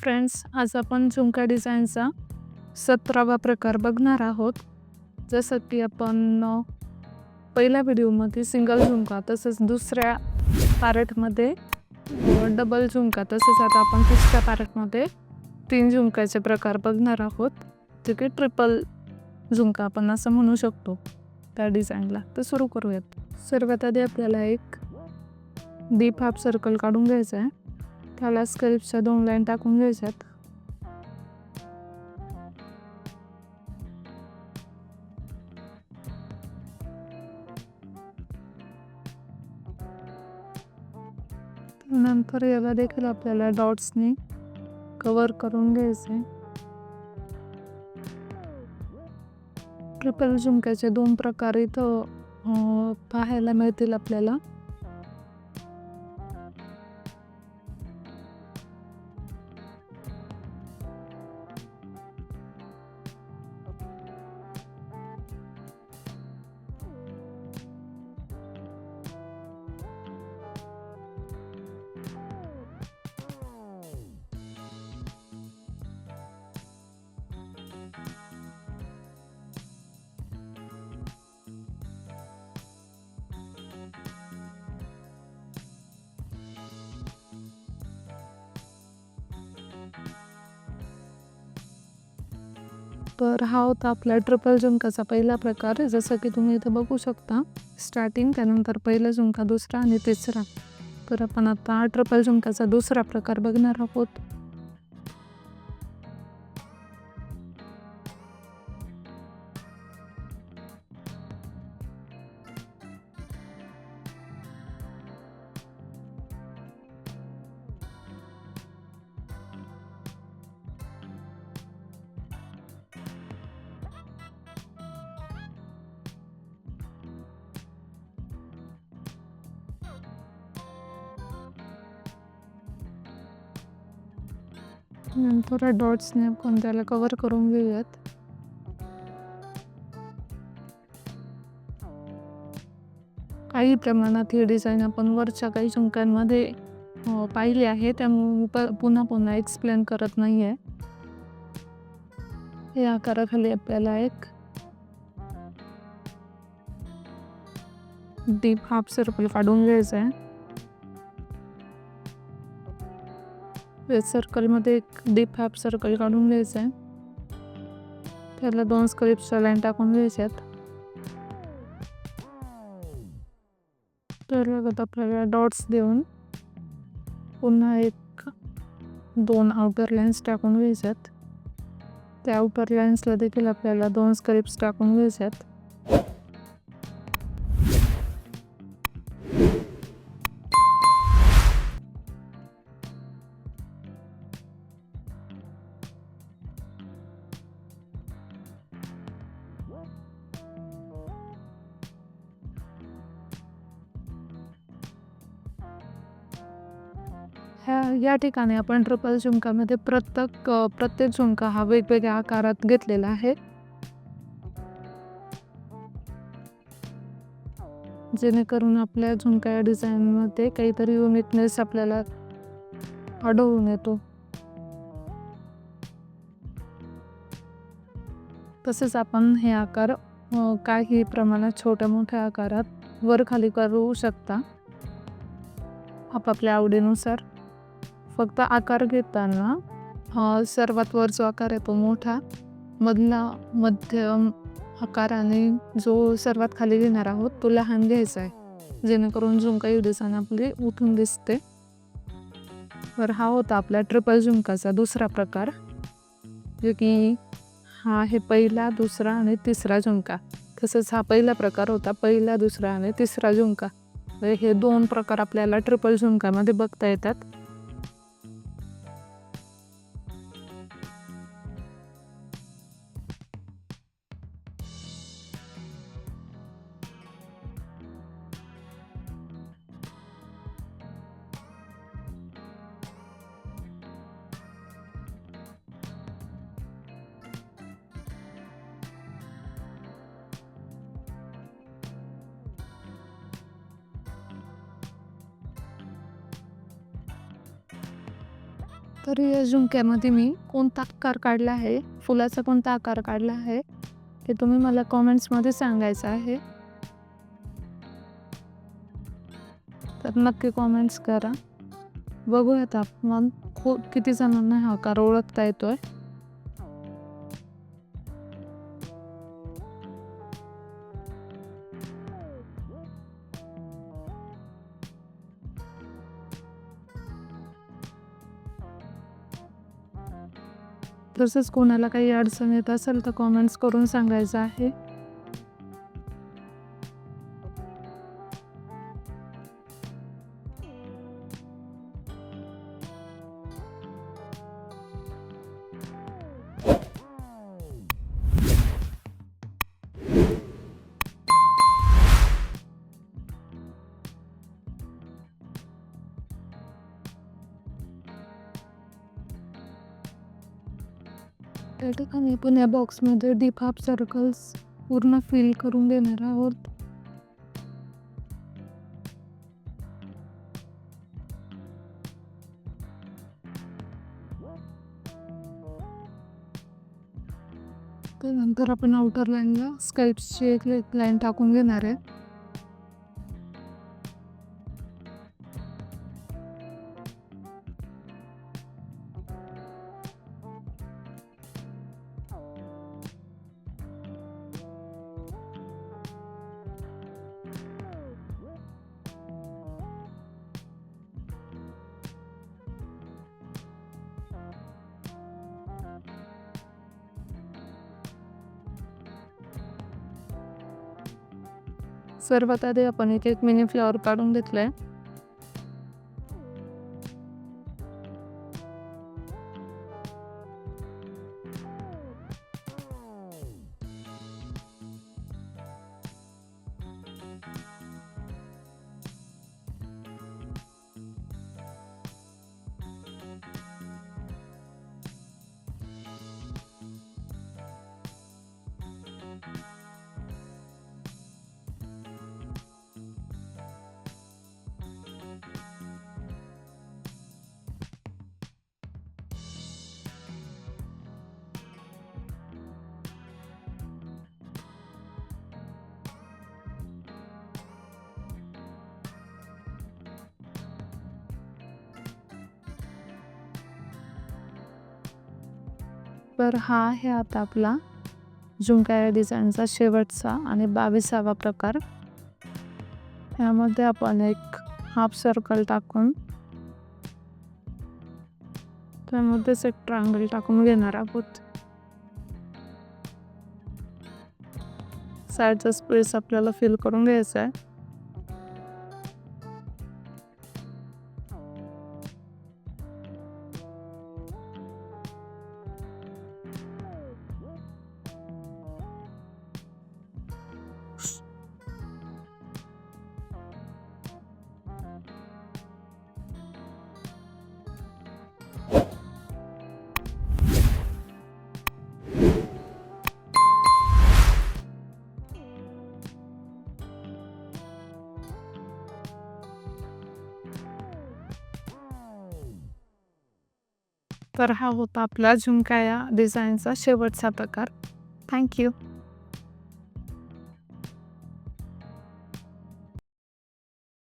Friends, आज आपण झुमका डिझाईनचा 17वा प्रकार बघणार आहोत. जसं की आपण पहिल्या व्हिडिओमध्ये सिंगल झुमका, तसंच दुसऱ्या पार्टमध्ये डबल झुमका, तसंच आता आपण तिसऱ्या पार्टमध्ये 3 झुमक्याचे प्रकार बघणार आहोत, जे की ट्रिपल झुमका आपण असं म्हणू शकतो त्या डिझाईनला. तर सुरू करूयात. सर्वात आधी आपल्याला एक डीप हाफ सर्कल काढून घ्यायचा आहे. त्याला स्केल्पच्या 2 लाईन टाकून घ्यायच्यात. नंतर याला देखील आपल्याला डॉट्सने कव्हर करून घ्यायचे. ट्रिपल झुमक्याचे 2 प्रकार इथं पाहायला मिळतील आपल्याला. तर हा होता आपला ट्रिपल झुमकाचा पहिला प्रकार. जसं की तुम्ही इथं बघू शकता, स्टार्टिंग, त्यानंतर पहिला झुमका, दुसरा आणि तिसरा. तर आपण आता ट्रिपल झुमकाचा दुसरा प्रकार बघणार आहोत. नंतर डॉट्सने आपण त्याला कव्हर करून घेऊयात. काही प्रमाणात ही डिझाईन आपण वरच्या काही झुमक्यांमध्ये पाहिली आहे, त्यामुळे पुन्हा एक्सप्लेन करत नाही आहे. या आकाराखाली आपल्याला एक डीप हाफ सर्कल काढून घ्यायचा आहे. सर्कलमध्ये एक डीप हाफ सर्कल काढून घ्यायचं आहे. त्याला 2 स्केल्पच्या लाईन टाकून घ्यायच्यात. तर आपल्याला डॉट्स देऊन पुन्हा 2 आउटर लाईन्स टाकून घ्यायच्यात. त्या आउटर लाईन्सला देखील आपल्याला 2 स्केल्प्स टाकून घ्यायच्यात. या ठिकाणी आपण ट्रिपल झुमकामध्ये प्रत्येक झुमका हा वेगवेगळ्या आकारात घेतलेला आहे, जेणेकरून आपल्या झुमका डिझाईनमध्ये काहीतरी युनिकनेस आपल्याला आढळून येतो. तसेच आपण हे आकार काही प्रमाणात छोट्या मोठ्या आकारात वर खाली करू शकता, आपापल्या आवडीनुसार. फक्त आकार घेताना सर्वात वर जो आकार आहे तो मोठा, मधला मध्यम आकार आणि जो सर्वात खाली घेणार आहोत तो लहान घ्यायचा आहे, जेणेकरून झुमका डिझाईन आपली उठून दिसते. तर हा होता आपला ट्रिपल झुमकाचा दुसरा प्रकार, जो की हा आहे पहिला, दुसरा आणि तिसरा झुमका. तसंच हा पहिला प्रकार होता, पहिला, दुसरा आणि तिसरा झुमका. हे 2 प्रकार आपल्याला ट्रिपल झुमकामध्ये बघता येतात. तर या झुमक्यामध्ये मी कोणता आकार काढला आहे, फुलाचा कोणता आकार काढला आहे, हे तुम्ही मला कमेंट्समध्ये सांगायचं आहे. तर नक्की कमेंट्स करा. बघूयात आपण किती जणांना हा आकार ओळखता येतोय. तसंच कोणाला काही अडचण येत असेल तर कमेंट्स करून सांगायचं आहे. त्या ठिकाणी आपण या बॉक्समध्ये डीप हाफ सर्कल्स पूर्ण फिल करून देणार आहोत. त्यानंतर आपण आउटर लाईनला स्केचची एक लाईन टाकून घेणार आहे. सर्वात आधी आपण इथे एक मिनी फ्लॉवर काढून घेतलाय. तर हा आहे आता आपला झुमका या डिझाईनचा शेवटचा आणि 22वा प्रकार. यामध्ये आपण एक हाफ सर्कल टाकून त्यामध्येच एक ट्रायंगल टाकून घेणार आहोत. साईडचा स्पेस आपल्याला फिल करून घ्यायचा आहे. तर हा होता आपला झुमका या डिझाईनचा शेवटचा प्रकार. थँक्यू.